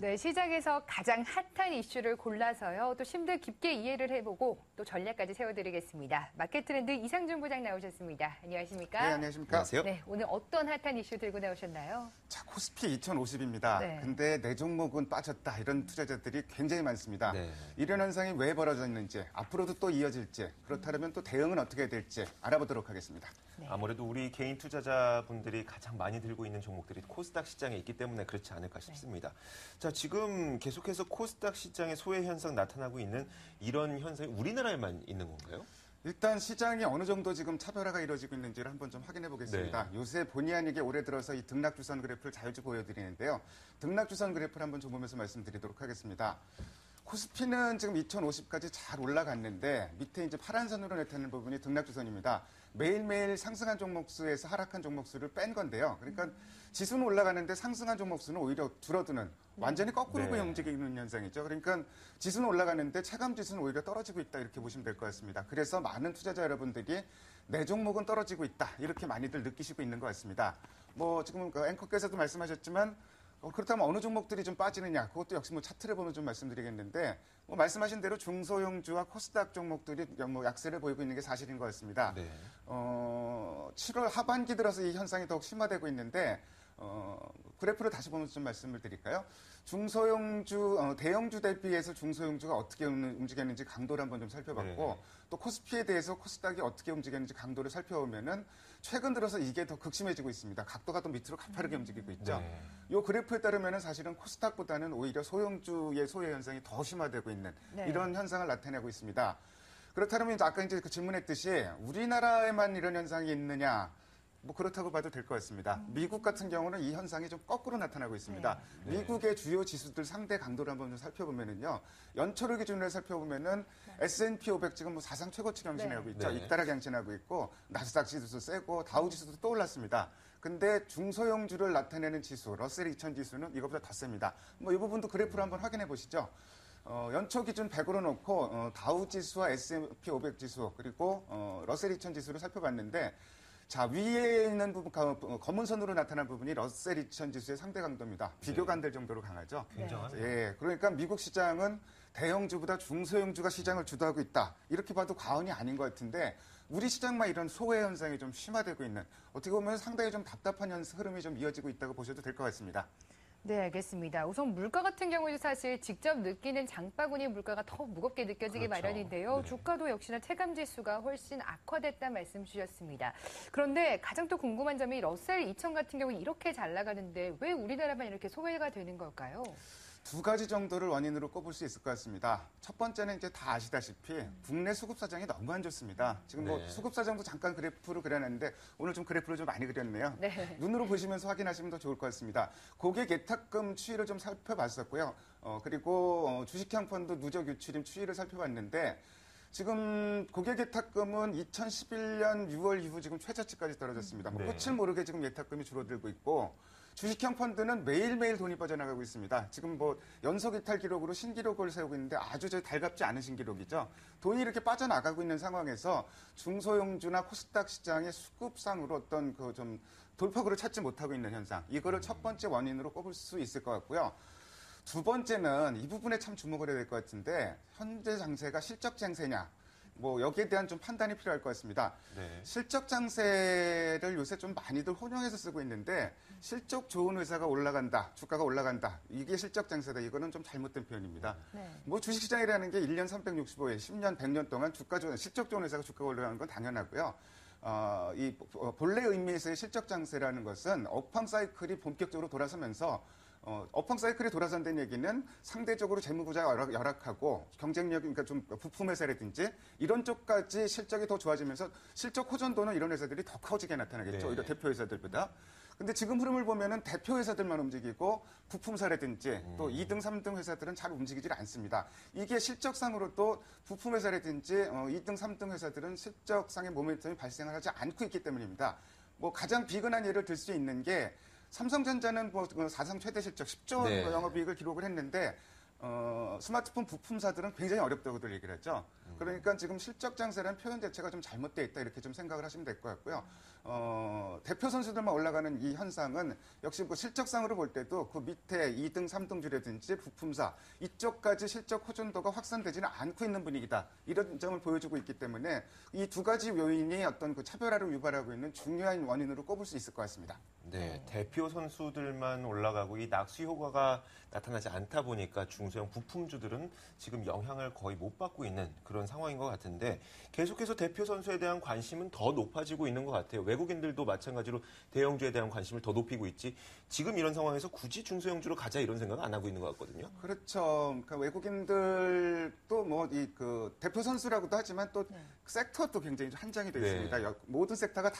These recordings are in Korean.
네, 시장에서 가장 핫한 이슈를 골라서요. 또 심도 깊게 이해를 해보고 또 전략까지 세워드리겠습니다. 마켓 트렌드 이상준 부장 나오셨습니다. 안녕하십니까? 네, 안녕하십니까? 안녕하세요. 네, 오늘 어떤 핫한 이슈 들고 나오셨나요? 자, 코스피 2050입니다. 네. 근데 내 종목은 빠졌다. 이런 투자자들이 굉장히 많습니다. 네. 이런 현상이 왜 벌어졌는지, 앞으로도 또 이어질지, 그렇다면 또 대응은 어떻게 해야 될지 알아보도록 하겠습니다. 네. 아무래도 우리 개인 투자자분들이 가장 많이 들고 있는 종목들이 코스닥 시장에 있기 때문에 그렇지 않을까 싶습니다. 자, 지금 계속해서 코스닥 시장의 소외 현상 나타나고 있는 이런 현상이 우리나라에만 있는 건가요? 일단 시장이 어느 정도 지금 차별화가 이루어지고 있는지를 한번 좀 확인해 보겠습니다. 요새 본의 아니게 올해 들어서 이 등락주선 그래프를 자주 보여드리는데요. 등락주선 그래프를 한번 좀 보면서 말씀드리도록 하겠습니다. 코스피는 지금 2050까지 잘 올라갔는데 밑에 이제 파란 선으로 나타나는 부분이 등락주선입니다. 매일매일 상승한 종목수에서 하락한 종목수를 뺀 건데요. 그러니까 지수는 올라가는데 상승한 종목수는 오히려 줄어드는 완전히 거꾸로 움직이는 현상이죠. 그러니까 지수는 올라가는데 체감 지수는 오히려 떨어지고 있다 이렇게 보시면 될 것 같습니다. 그래서 많은 투자자 여러분들이 내 종목은 떨어지고 있다 이렇게 많이들 느끼시고 있는 것 같습니다. 뭐 지금 앵커께서도 말씀하셨지만 그렇다면 어느 종목들이 좀 빠지느냐 그것도 역시 뭐 차트를 보면 좀 말씀드리겠는데 뭐 말씀하신 대로 중소형주와 코스닥 종목들이 뭐 약세를 보이고 있는 게 사실인 것 같습니다. 네. 7월 하반기 들어서 이 현상이 더욱 심화되고 있는데 그래프를 다시 보면서 좀 말씀을 드릴까요? 중소형주, 대형주 대비해서 중소형주가 어떻게 움직였는지 강도를 한번 좀 살펴봤고, 또 코스피에 대해서 코스닥이 어떻게 움직였는지 강도를 살펴보면은 최근 들어서 이게 더 극심해지고 있습니다. 각도가 더 밑으로 가파르게 움직이고 있죠. 이 그래프에 따르면은 사실은 코스닥보다는 오히려 소형주의 소외 현상이 더 심화되고 있는 이런 현상을 나타내고 있습니다. 그렇다면 아까 이제 질문했듯이 우리나라에만 이런 현상이 있느냐? 뭐 그렇다고 봐도 될 것 같습니다. 미국 같은 경우는 이 현상이 좀 거꾸로 나타나고 있습니다. 미국의 주요 지수들 상대 강도를 한번 좀 살펴보면은요. 연초를 기준으로 살펴보면은 S&P 500 지금 뭐 사상 최고치 경신하고 있죠. 잇따라 경신하고 있고 나스닥 지수도 세고 다우 지수도 또 올랐습니다. 근데 중소형주를 나타내는 지수, 러셀 2000 지수는 이것보다 더 셉니다. 뭐 이 부분도 그래프로 한번 확인해 보시죠. 연초 기준 100으로 놓고 다우 지수와 S&P 500 지수 그리고 러셀 2000 지수를 살펴봤는데 자, 위에 있는 부분, 검은 선으로 나타난 부분이 러셀 2000 지수의 상대 강도입니다. 비교가 안 될 정도로 강하죠. 굉장하네요. 예, 그러니까 미국 시장은 대형주보다 중소형주가 시장을 주도하고 있다. 이렇게 봐도 과언이 아닌 것 같은데 우리 시장만 이런 소외 현상이 좀 심화되고 있는 어떻게 보면 상당히 좀 답답한 흐름이 좀 이어지고 있다고 보셔도 될 것 같습니다. 네, 알겠습니다. 우선 물가 같은 경우에도 사실 직접 느끼는 장바구니 물가가 더 무겁게 느껴지기 마련인데요. 주가도 역시나 체감지수가 훨씬 악화됐다는 말씀 주셨습니다. 그런데 가장 또 궁금한 점이 러셀 2000 같은 경우는 이렇게 잘 나가는데 왜 우리나라만 이렇게 소외가 되는 걸까요? 두 가지 정도를 원인으로 꼽을 수 있을 것 같습니다. 첫 번째는 이제 다 아시다시피 국내 수급 사정이 너무 안 좋습니다. 지금 뭐 수급 사정도 잠깐 그래프로 그려놨는데 오늘 좀 그래프를 좀 많이 그렸네요. 눈으로 보시면서 확인하시면 더 좋을 것 같습니다. 고객 예탁금 추이를 좀 살펴봤었고요. 그리고 주식형 펀드 누적 유출임 추이를 살펴봤는데 지금 고객 예탁금은 2011년 6월 이후 지금 최저치까지 떨어졌습니다. 뭐 끝을 모르게 지금 예탁금이 줄어들고 있고 주식형 펀드는 매일매일 돈이 빠져나가고 있습니다. 지금 뭐 연속 이탈 기록으로 신기록을 세우고 있는데 아주 달갑지 않은 신기록이죠. 돈이 이렇게 빠져나가고 있는 상황에서 중소형주나 코스닥 시장의 수급상으로 어떤 그 좀 돌파구를 찾지 못하고 있는 현상. 이거를 첫 번째 원인으로 꼽을 수 있을 것 같고요. 두 번째는 이 부분에 참 주목을 해야 될 것 같은데 현재 장세가 실적 장세냐. 뭐 여기에 대한 좀 판단이 필요할 것 같습니다. 실적 장세를 요새 좀 많이들 혼용해서 쓰고 있는데 실적 좋은 회사가 올라간다, 주가가 올라간다. 이게 실적 장세다. 이거는 좀 잘못된 표현입니다. 뭐 주식시장이라는 게 1년 365일, 10년, 100년 동안 실적 좋은 회사가 주가가 올라가는 건 당연하고요. 이 본래 의미에서의 실적 장세라는 것은 업황 사이클이 본격적으로 돌아서면서 업황 사이클이 돌아선다는 얘기는 상대적으로 재무구조가 열악하고 경쟁력이 그러니까 좀 부품 회사라든지 이런 쪽까지 실적이 더 좋아지면서 실적 호전도는 이런 회사들이 더 커지게 나타나겠죠. 오히려 대표 회사들보다. 근데 지금 흐름을 보면은 대표 회사들만 움직이고 부품사라든지 또 2등, 3등 회사들은 잘 움직이질 않습니다. 이게 실적상으로 또 부품 회사라든지 2등, 3등 회사들은 실적상의 모멘텀이 발생을 하지 않고 있기 때문입니다. 뭐 가장 비근한 예를 들 수 있는 게 삼성전자는 뭐 사상 최대 실적 10조 원 영업이익을 기록을 했는데 스마트폰 부품사들은 굉장히 어렵다고들 얘기를 했죠. 그러니까 지금 실적 장세라는 표현 자체가 좀 잘못되어 있다 이렇게 좀 생각을 하시면 될 것 같고요. 대표 선수들만 올라가는 이 현상은 역시 그 실적상으로 볼 때도 그 밑에 2등, 3등주라든지 부품사 이쪽까지 실적 호전도가 확산되지는 않고 있는 분위기다. 이런 점을 보여주고 있기 때문에 이 두 가지 요인이 어떤 그 차별화를 유발하고 있는 중요한 원인으로 꼽을 수 있을 것 같습니다. 네, 대표 선수들만 올라가고 이 낙수 효과가 나타나지 않다 보니까 중소형 부품주들은 지금 영향을 거의 못 받고 있는 그런 상황인 것 같은데 계속해서 대표 선수에 대한 관심은 더 높아지고 있는 것 같아요. 외국인들도 마찬가지로 대형주에 대한 관심을 더 높이고 있지 지금 이런 상황에서 굳이 중소형주로 가자 이런 생각은 안 하고 있는 것 같거든요. 그렇죠. 그러니까 외국인들도 뭐 이 그 대표 선수라고도 하지만 또 섹터도 굉장히 한정이 되어 있습니다. 네. 모든 섹터에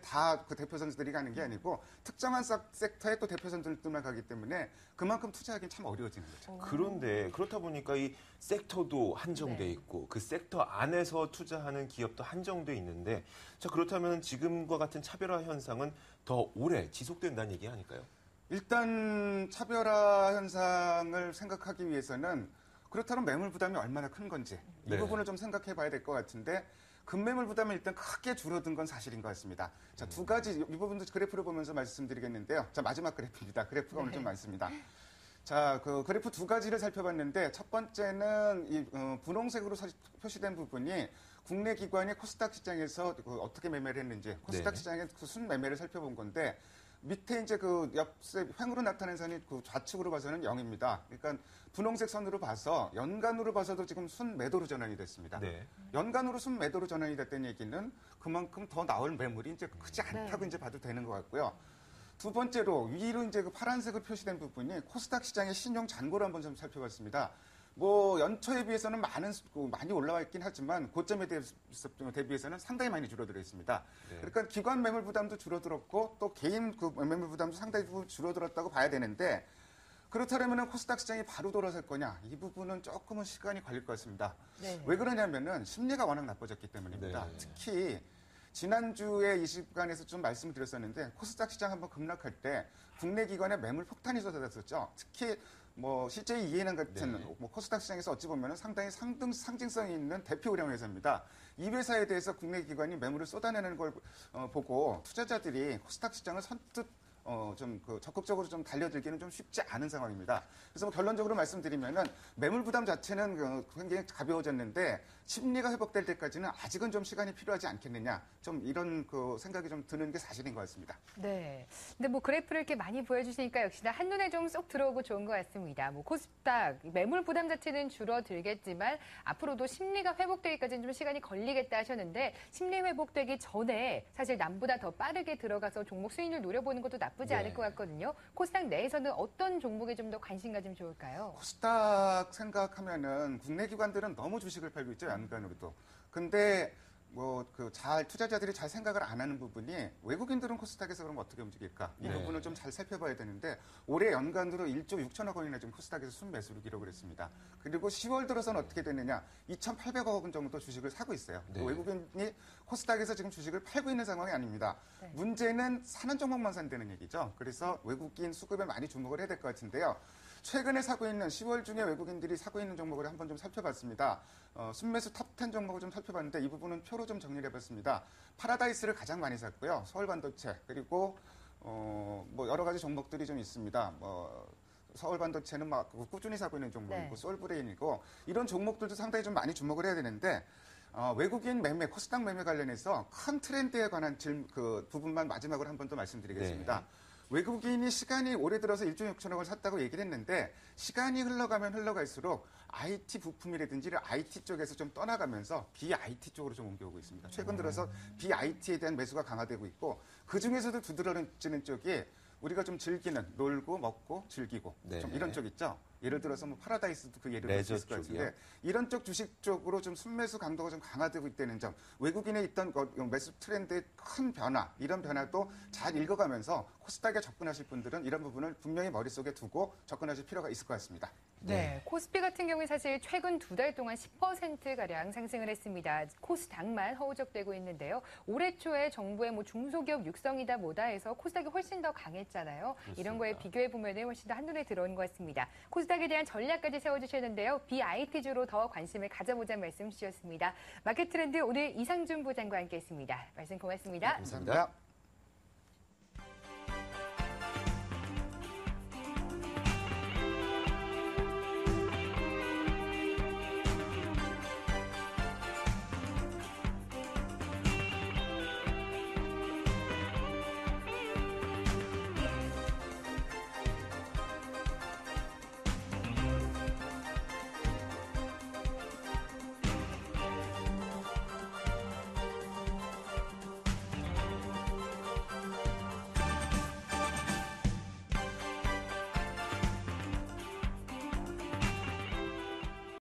다 그 대표 선수들이 가는 게 아니고 특정한 섹터에 또 대표 선수들만 가기 때문에 그만큼 투자하기는 참 어려워지는 거죠. 그런데 그렇다 보니까 이 섹터도 한정돼 있고 그 섹터 안에서 투자하는 기업도 한정돼 있는데 자 그렇다면 지금과 같은 차별화 현상은 더 오래 지속된다는 얘기 아닐까요? 일단 차별화 현상을 생각하기 위해서는 그렇다면 매물 부담이 얼마나 큰 건지 이 네. 부분을 좀 생각해 봐야 될 것 같은데 급매물 부담이 일단 크게 줄어든 건 사실인 것 같습니다. 자, 두 가지 이 부분도 그래프를 보면서 말씀드리겠는데요. 자, 마지막 그래프입니다. 그래프가 오늘 좀 많습니다. 자, 그 그래프 두 가지를 살펴봤는데 첫 번째는 이 분홍색으로 표시된 부분이 국내 기관이 코스닥 시장에서 어떻게 매매를 했는지 코스닥 네. 시장의 그 순매매를 살펴본 건데 밑에 이제 그 옆에 횡으로 나타낸 선이 그 좌측으로 봐서는 0입니다. 그러니까 분홍색 선으로 봐서 연간으로 봐서도 지금 순매도로 전환이 됐습니다. 네. 연간으로 순매도로 전환이 됐다는 얘기는 그만큼 더 나올 매물이 이제 크지 않다고 이제 봐도 되는 것 같고요. 두 번째로 위로 이제 그 파란색으로 표시된 부분이 코스닥 시장의 신용 잔고를 한번 좀 살펴봤습니다. 뭐 연초에 비해서는 많이 올라와 있긴 하지만 고점에 대비해서는 상당히 많이 줄어들어 있습니다. 네. 그러니까 기관 매물 부담도 줄어들었고 또 개인 그 매물 부담도 상당히 줄어들었다고 봐야 되는데 그렇다면 코스닥 시장이 바로 돌아설 거냐 이 부분은 조금은 시간이 걸릴 것 같습니다. 네. 왜 그러냐면은 심리가 워낙 나빠졌기 때문입니다. 네. 특히 지난주에 이 시간에서 좀 말씀을 드렸었는데 코스닥 시장 한번 급락할 때 국내 기관의 매물 폭탄이 쏟아졌었죠. 특히 뭐 CJ ENM 같은 네. 뭐 코스닥 시장에서 어찌 보면 상당히 상징성이 있는 대표 우량 회사입니다. 이 회사에 대해서 국내 기관이 매물을 쏟아내는 걸 보고 투자자들이 코스닥 시장을 선뜻 좀 적극적으로 좀 달려들기는 좀 쉽지 않은 상황입니다. 그래서 뭐 결론적으로 말씀드리면은 매물 부담 자체는 굉장히 가벼워졌는데 심리가 회복될 때까지는 아직은 좀 시간이 필요하지 않겠느냐. 좀 이런 그 생각이 좀 드는 게 사실인 것 같습니다. 네. 근데 뭐 그래프를 이렇게 많이 보여주시니까 역시나 한눈에 좀 쏙 들어오고 좋은 것 같습니다. 뭐 코스닥 매물 부담 자체는 줄어들겠지만 앞으로도 심리가 회복되기까지는 좀 시간이 걸리겠다 하셨는데 심리 회복되기 전에 사실 남보다 더 빠르게 들어가서 종목 수익률 노려보는 것도 나쁘지 않을 것 같거든요. 코스닥 내에서는 어떤 종목에 좀 더 관심 가지면 좋을까요? 코스닥 생각하면은 국내 기관들은 너무 주식을 팔고 있죠, 연간으로도. 근데 뭐 투자자들이 잘 생각을 안 하는 부분이 외국인들은 코스닥에서 그럼 어떻게 움직일까? 이 네. 부분을 좀 잘 살펴봐야 되는데 올해 연간으로 1조 6천억 원이나 지금 코스닥에서 순매수를 기록을 했습니다. 그리고 10월 들어서는 어떻게 됐느냐? 2,800억 원 정도 주식을 사고 있어요. 네. 외국인이 코스닥에서 지금 주식을 팔고 있는 상황이 아닙니다. 네. 문제는 사는 종목만 산다는 얘기죠. 그래서 외국인 수급에 많이 주목을 해야 될 것 같은데요. 최근에 사고 있는 10월 중에 외국인들이 사고 있는 종목을 한번 좀 살펴봤습니다. 순매수 탑10 종목을 좀 살펴봤는데 이 부분은 표로 좀 정리를 해봤습니다. 파라다이스를 가장 많이 샀고요. 서울반도체 그리고 뭐 여러 가지 종목들이 좀 있습니다. 뭐 서울반도체는 막 꾸준히 사고 있는 종목이고 네. 솔브레인이고 이런 종목들도 상당히 좀 많이 주목을 해야 되는데 외국인 매매, 코스닥 매매 관련해서 큰 트렌드에 관한 그 부분만 마지막으로 한 번 더 말씀드리겠습니다. 외국인이 시간이 올해 들어서 1조 6천억을 샀다고 얘기를 했는데 시간이 흘러가면 흘러갈수록 IT 부품이라든지 IT 쪽에서 좀 떠나가면서 BIT 쪽으로 좀 옮겨오고 있습니다. 최근 들어서 BIT에 대한 매수가 강화되고 있고 그중에서도 두드러지는 쪽이 우리가 좀 즐기는 놀고 먹고 즐기고 네. 좀 이런 쪽 있죠. 예를 들어서 뭐 파라다이스도 그 예를 들 수 레저 있을 것 쪽이요? 같은데 이런 쪽 주식 쪽으로 좀 순매수 강도가 좀 강화되고 있다는 점 외국인의 있던 매수 트렌드의 큰 변화 이런 변화도 잘 읽어가면서 코스닥에 접근하실 분들은 이런 부분을 분명히 머릿속에 두고 접근하실 필요가 있을 것 같습니다. 네, 코스피 같은 경우에 사실 최근 2달 동안 10%가량 상승을 했습니다. 코스닥만 허우적대고 있는데요. 올해 초에 정부의 중소기업 육성이다 뭐다 해서 코스닥이 훨씬 더 강했잖아요. 그렇습니다. 이런 거에 비교해보면 훨씬 더 한눈에 들어오는 것 같습니다. 코스닥에 대한 전략까지 세워주셨는데요. BIT주로 더 관심을 가져보자는 말씀 주셨습니다. 마켓 트렌드 오늘 이상준 부장과 함께했습니다. 말씀 고맙습니다. 감사합니다.